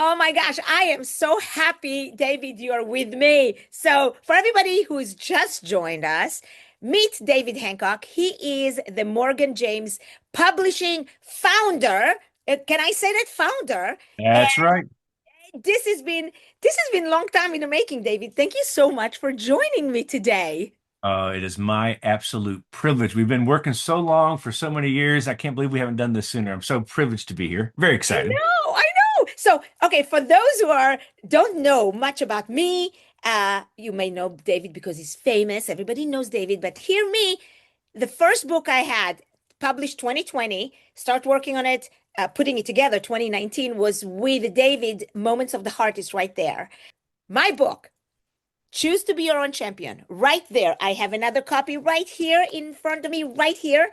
Oh my gosh, I am so happy, David, you're with me. So, for everybody who's just joined us, meet David Hancock. He is the Morgan James Publishing founder. Can I say that founder? And That's right. this has been a long time in the making, David. Thank you so much for joining me today. It is my absolute privilege. We've been working so long for so many years. I can't believe we haven't done this sooner. I'm so privileged to be here. Very I excited. know, I know. So, okay, for those who are don't know much about me, you may know David because he's famous. Everybody knows David, but hear me. The first book I had published 2020, start working on it, putting it together 2019 was with David. Moments of the Heart is right there. My book, Choose to Be Your Own Champion, right there. I have another copy right here in front of me, right here.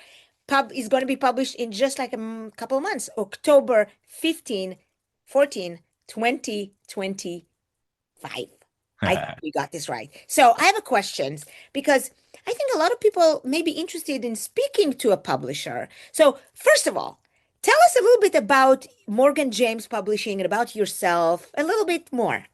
Pub is going to be published in just like a couple of months, October 15, 14, 2025. I think we got this right. So I have a question because I think a lot of people may be interested in speaking to a publisher. So first of all, tell us a little bit about Morgan James Publishing and about yourself, a little bit more.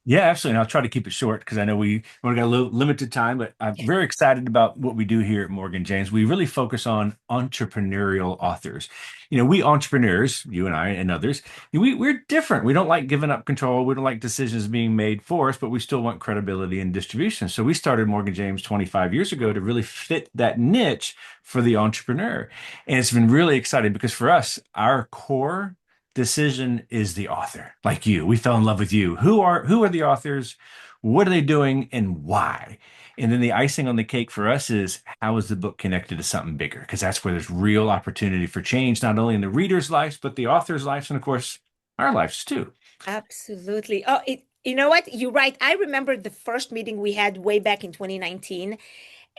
Yeah, absolutely. And I'll try to keep it short because I know we only got a little limited time, but I'm very excited about what we do here at Morgan James. We really focus on entrepreneurial authors. We entrepreneurs, you and I and others, we're different. We don't like giving up control. We don't like decisions being made for us, but we still want credibility and distribution. So we started Morgan James 25 years ago to really fit that niche for the entrepreneur. And it's been really exciting because for us, our core decision is the author. Like you, we fell in love with you. Who are the authors? What are they doing and why? And then the icing on the cake for us is how is the book connected to something bigger? Because that's where there's real opportunity for change, not only in the reader's lives, but the author's lives, and of course, our lives too. Absolutely. Oh, you know what? You're right. I remember the first meeting we had way back in 2019,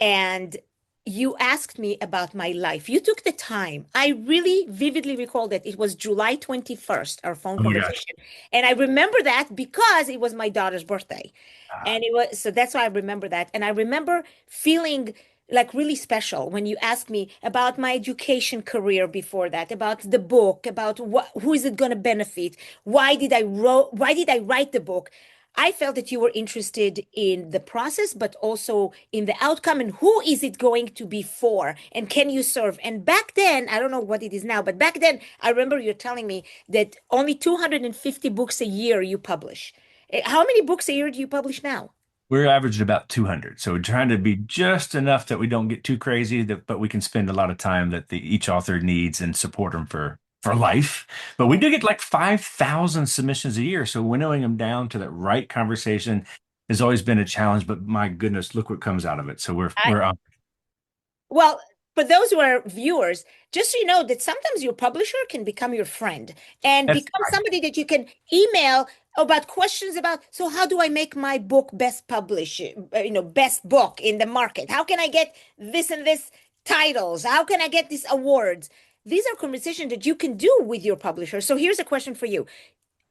and you asked me about my life. You took the time. I really vividly recall that it was July 21st, our phone Oh my gosh. conversation. And I remember that because it was my daughter's birthday. And it was, so that's why I remember that. And I remember feeling like really special when you asked me about my education career before that, about the book, about who is it going to benefit? Why did I write the book? I felt that you were interested in the process, but also in the outcome and who is it going to be for and can you serve? And back then, I don't know what it is now, but back then, I remember you telling me that only 250 books a year you publish. How many books a year do you publish now? We're averaging about 200. So we're trying to be just enough that we don't get too crazy, but we can spend a lot of time that each author needs and support them for life. But we do get like 5,000 submissions a year. So winnowing them down to that right conversation has always been a challenge. But my goodness, look what comes out of it. So we're on. Well, for those who are viewers, just so you know that sometimes your publisher can become your friend and That's become somebody that you can email about questions about. So how do I make my book best publish, best book in the market? How can I get this and this titles? How can I get these awards? These are conversations that you can do with your publisher. So here's a question for you,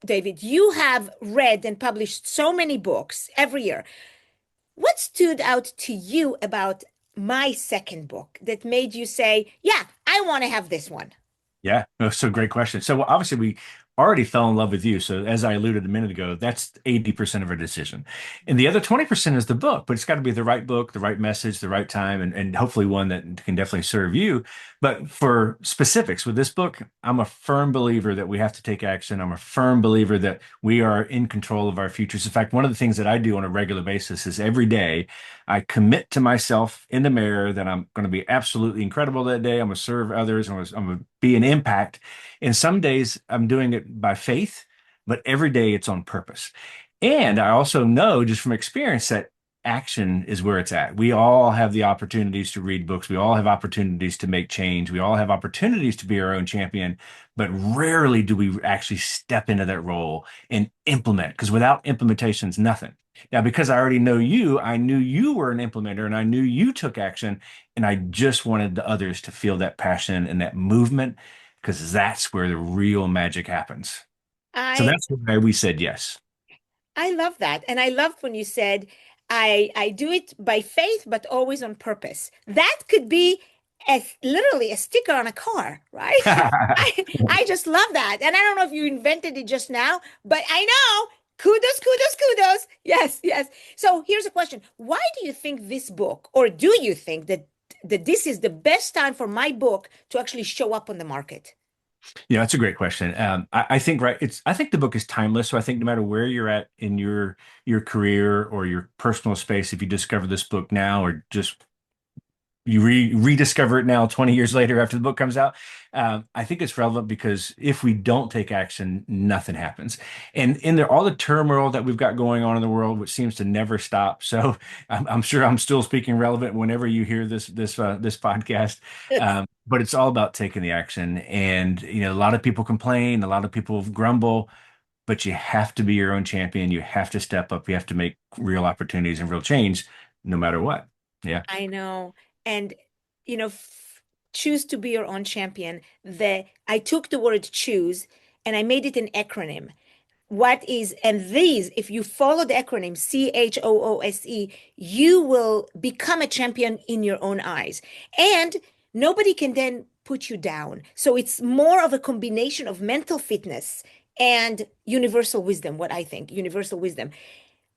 David. You have read and published so many books every year. What stood out to you about my second book that made you say, yeah, I want to have this one? Yeah, no, so great question. So obviously we already fell in love with you. So as I alluded a minute ago, that's 80% of our decision. And the other 20% is the book, but it's got to be the right book, the right message, the right time, and hopefully one that can definitely serve you. But for specifics with this book, I'm a firm believer that we have to take action. I'm a firm believer that we are in control of our futures. In fact, one of the things that I do on a regular basis is every day I commit to myself in the mirror that I'm going to be absolutely incredible that day. I'm going to serve others. I'm going to be an impact. And some days I'm doing it by faith, but every day it's on purpose. And I also know just from experience that action is where it's at. We all have the opportunities to read books. We all have opportunities to make change. We all have opportunities to be our own champion, but rarely do we actually step into that role and implement because without implementation, it's nothing. Now, because I already know you, I knew you were an implementer and I knew you took action. And I just wanted the others to feel that passion and that movement because that's where the real magic happens. So I that's why we said yes. I love that. And I love when you said I do it by faith, but always on purpose. That could be literally a sticker on a car, right? I just love that. And I don't know if you invented it just now, but I know. Kudos, kudos, kudos. Yes, yes. So here's a question. Why do you think this book, or do you think that this is the best time for my book to actually show up on the market? Yeah, that's a great question. I think I think the book is timeless. So I think no matter where you're at in your career or your personal space, if you discover this book now or just you rediscover it now 20 years later after the book comes out. I think it's relevant because if we don't take action, nothing happens. And in there, all the turmoil that we've got going on in the world, which seems to never stop. So I'm sure I'm still speaking relevant whenever you hear this podcast. But it's all about taking the action. And a lot of people complain, a lot of people grumble, but you have to be your own champion. You have to step up. You have to make real opportunities and real change, no matter what. Yeah. I know. And, choose to be your own champion. I took the word choose and I made it an acronym. And these, if you follow the acronym CHOOSE, you will become a champion in your own eyes. And nobody can then put you down. So it's more of a combination of mental fitness and universal wisdom, what I think, universal wisdom.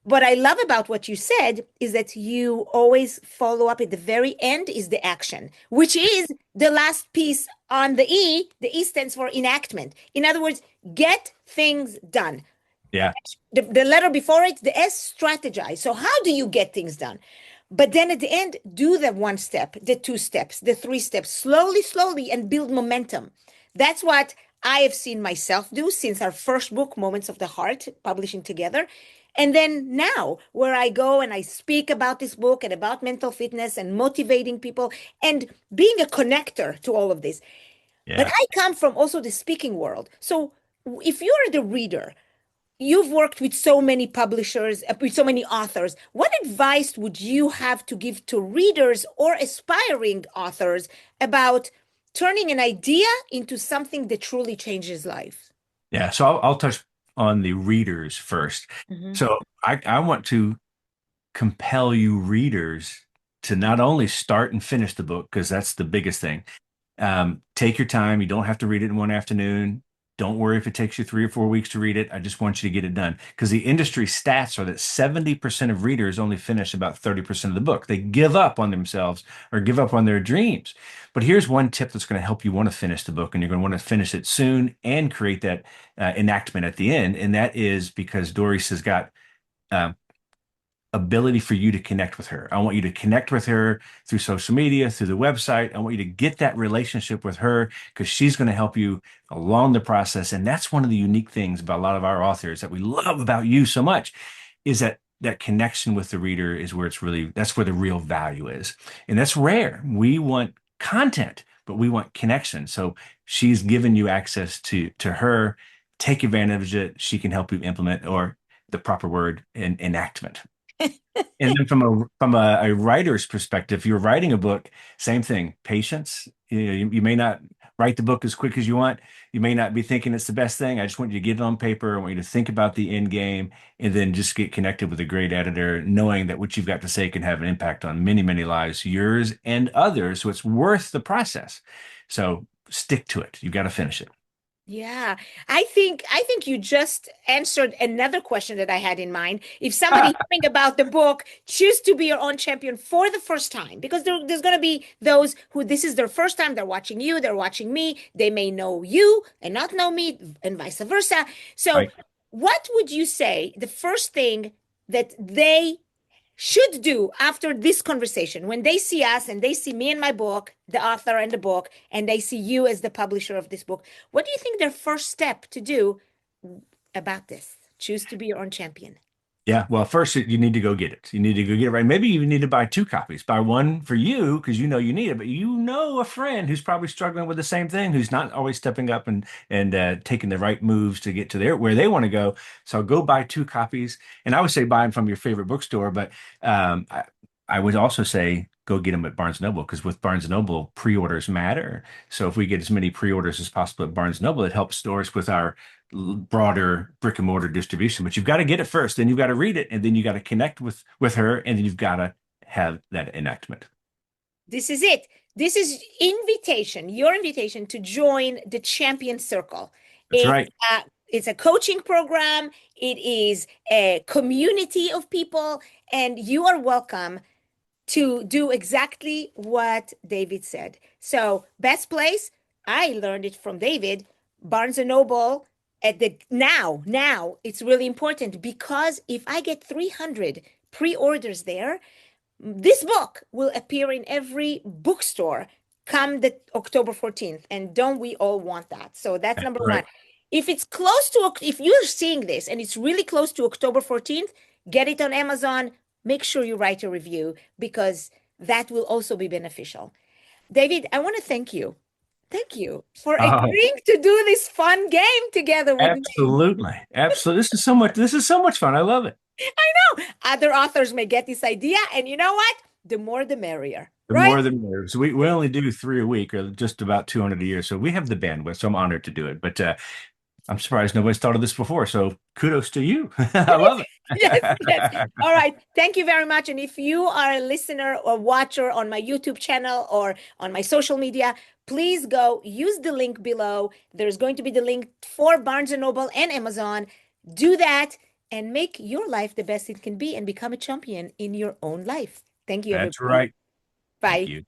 What I love about what you said is that you always follow up at the very end is the action, which is the last piece on the E. The E stands for enactment. In other words, get things done. Yeah. The letter before it, the S, strategize. So how do you get things done? But then at the end, do the one step, the two steps, the three steps, slowly, slowly, and build momentum. That's what I have seen myself do since our first book, Moments of the Heart, publishing together. And then now, where I go and I speak about this book and about mental fitness and motivating people and being a connector to all of this. But Yeah. I come from also the speaking world. So if you're the reader, you've worked with so many publishers, with so many authors. What advice would you have to give to readers or aspiring authors about turning an idea into something that truly changes life? Yeah, so I'll touch on the readers first. Mhm. So I want to compel you readers to not only start and finish the book, because that's the biggest thing. Take your time. You don't have to read it in one afternoon. Don't worry if it takes you 3 or 4 weeks to read it. I just want you to get it done. Because the industry stats are that 70% of readers only finish about 30% of the book. They give up on themselves or give up on their dreams. But here's one tip that's going to help you want to finish the book, and you're going to want to finish it soon and create that enactment at the end. And that is because Dorice has got um, ability for you to connect with her. I want you to connect with her through social media, through the website. I want you to get that relationship with her because she's going to help you along the process. And that's one of the unique things about a lot of our authors that we love about you so much is that connection with the reader is where that's where the real value is. And that's rare. We want content, but we want connection. So she's given you access to her. Take advantage of it. She can help you implement, or the proper word, enactment. And then from a writer's perspective, if you're writing a book, same thing, patience. You may not write the book as quick as you want. You may not be thinking it's the best thing. I just want you to get it on paper. I want you to think about the end game and then just get connected with a great editor, knowing that what you've got to say can have an impact on many, many lives, yours and others. So it's worth the process. So stick to it. You've got to finish it. Yeah, I think you just answered another question that I had in mind. If somebody hearing about the book, choose to be your own champion for the first time, because there's going to be those who this is their first time, they're watching you, they're watching me, they may know you and not know me, and vice versa. So, Right. what would you say the first thing that they should do after this conversation when they see us and they see me and my book, the author and the book, and they see you as the publisher of this book? What do you think their first step to do about this? Choose to be your own champion. Yeah, well, first you need to go get it. You need to go get it right. Maybe you need to buy two copies. Buy one for you because you know you need it, but you know a friend who's probably struggling with the same thing, who's not always stepping up and taking the right moves to get to where they want to go. So go buy two copies. And I would say buy them from your favorite bookstore, but I would also say go get them at Barnes Noble because with Barnes Noble, pre-orders matter. So if we get as many pre-orders as possible at Barnes Noble, it helps stores with our broader brick and mortar distribution. But you've got to get it first, then you've got to read it, and then you got to connect with her, and then you've got to have that enactment. This is it. This is invitation, your invitation to join the champion circle. That's It's right. it's a coaching program. It is a community of people, and you are welcome to do exactly what David said. So, best place, I learned it from David, Barnes and Noble at the now it's really important because if I get 300 pre-orders there, this book will appear in every bookstore come the October 14th. And don't we all want that? So that's That's number one. right. If it's close to, if you're seeing this and it's really close to October 14th, get it on Amazon. Make sure you write a review because that will also be beneficial. David, I want to thank you. Thank you for Oh, agreeing to do this fun game together with me. absolutely. Absolutely. This is so much fun. I love it. Other authors may get this idea, and you know what? The more the merrier, The right? more the merrier. So we only do three a week, or just about 200 a year. So we have the bandwidth. So I'm honored to do it. But I'm surprised nobody's thought of this before. So kudos to you. I love Yes, yes. it. All right. Thank you very much. And if you are a listener or watcher on my YouTube channel or on my social media, please go use the link below. There's going to be the link for Barnes and Noble and Amazon. Do that and make your life the best it can be and become a champion in your own life. Thank you, That's everybody. right. Thank Bye. you.